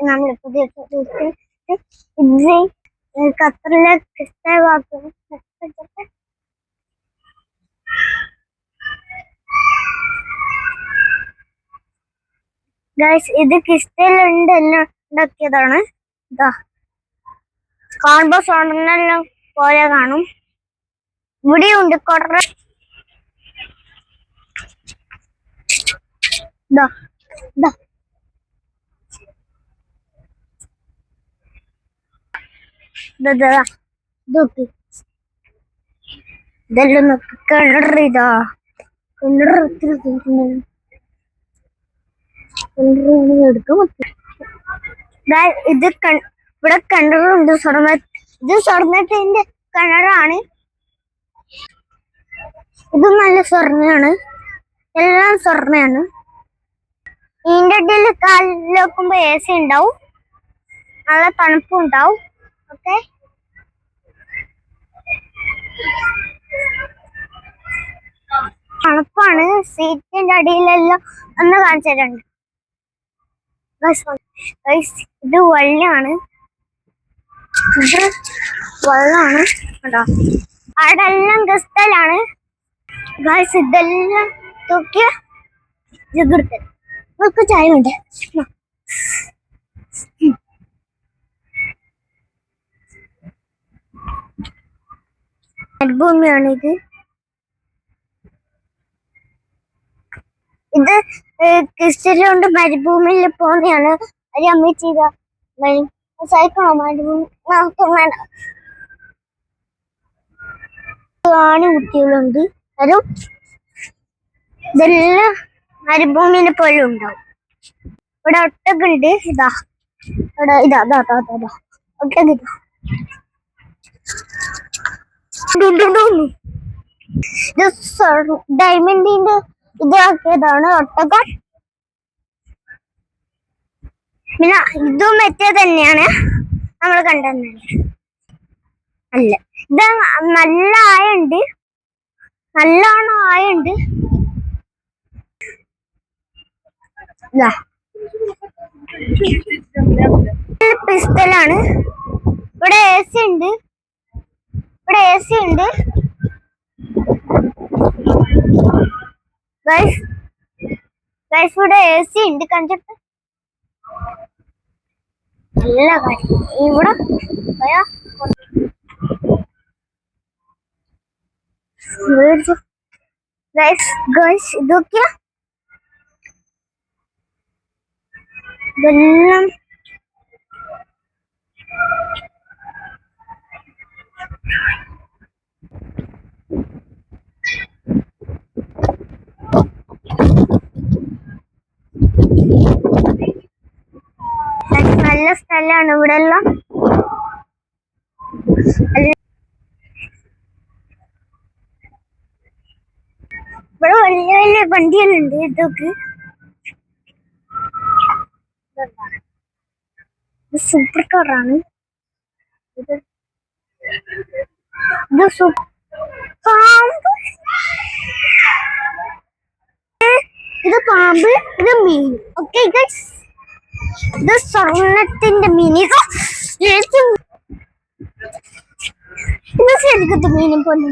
നമ്മൾ ഇത് ഖത്തറിലെ ക്രിസ്ത്യൻ വാക്കുകൾ ഗൈസ് ഇത് ക്രിസ്റ്റലുണ്ട് എല്ലാം ഉണ്ടാക്കിയതാണ്. ഇതാ കാണുമ്പോ സ്വർണ്ണെല്ലാം പോലെ കാണും. ഇവിടെയുണ്ട് കുറെ. ഇതാ ഇതാ ഇതൊക്കെ ഇതെല്ലാം നോക്കി കിണർ. ഇതാ കിണർ എടുക്കും. ഇത് ഇവിടെ കിണറുണ്ട്. ഇത് സ്വർണ്ണത്തിന്റെ കിണറാണ്. ഇത് നല്ല സ്വർണ്ണയാണ്. എല്ലാം സ്വർണ്ണയാണ്. ഇതിന്റെ ഇടയിൽ കാലിൽ വെക്കുമ്പോ AC ഉണ്ടാവും. നല്ല തണുപ്പും ഉണ്ടാവും. ഓക്കെ, തണുപ്പാണ്. സീറ്റിന്റെ അടിയിലെല്ലാം ഒന്ന് കാണിച്ചു തരുന്നുണ്ട്. ഇത് വെള്ളമാണ്. ഇത് വെള്ളമാണ് കേട്ടോ. അവിടെ എല്ലാം ക്രിസ്റ്റലാണ് ഗൈസ്. ഇതെല്ലാം തൂക്കിയ ജഗൃത്ത്. നമുക്ക് ചായ ഉണ്ട്. മരുഭൂമിയാണ് ഇത്. ഇത് ക്രിസ്റ്റലുകൊണ്ട് മരുഭൂമിയിൽ പോകുന്നതാണ്. ഒരു അമ്മ ചെയ്ത സൈക്കിളോ മരുഭൂമി കുട്ടികളുണ്ട്. അതും ഇതെല്ലാം മരുഭൂമിനെ പോലെ ഉണ്ടാവും. ഇവിടെ ഒട്ടകുണ്ട്. ഇതാ ഇവിടെ ഇതാ ഒട്ടക. ഡയമണ്ടിന്റെ ഇതാക്കിയതാണ് ഒട്ടകം. പിന്നെ ഇതും മറ്റേ തന്നെയാണ് നമ്മൾ കണ്ടത്. അല്ല, ഇത് നല്ല ആയുണ്ട്. നല്ലോണം ആയുണ്ട്. പിസ്റ്റലാണ്. ഇവിടെ AC ഉണ്ട്. ഇവിടെ AC ഉണ്ട്. ഗൈസ് ഇവിടെ AC ഉണ്ട്. കണ്ടിട്ട് നല്ല കാര്യം. ഇവിടെ ഇതൊക്കെയാ ഇതെല്ലാം നല്ല സ്ഥലമാണ്. ഇവിടെ എല്ലാം ഇവിടെ വലിയ വലിയ വണ്ടികളുണ്ട്. ഇതൊക്കെ സൂപ്പർ കാറാണ്. ഇത് പാമ്പ്. ഇത് പാമ്പ്. ഇത് മീൻ. ഓക്കെ ഗൈസ്, ഇത് സ്വർണ്ണത്തിന്റെ മീൻ. ഇത് ശരിക്കത്തെ മീനെ പോലെ.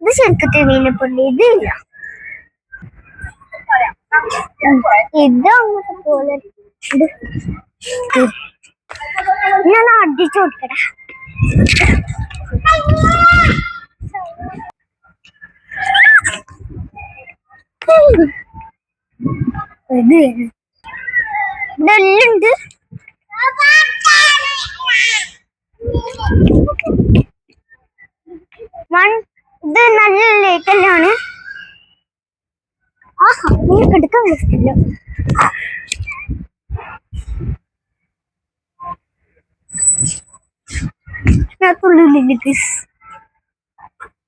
ഇത് ശരിക്കത്തെ മീനെ പോലെ ഇതില്ല. ഇത് അങ്ങനത്തെ പോലെ. ഞാൻ അടിച്ചു കൊടുക്കട. ഇതെല്ലുണ്ട്. ഇത് നല്ല ലേറ്റല്ലാണ്. എടുക്കാൻ പറ്റില്ല. ഞാൻ തുള്ളില്ല.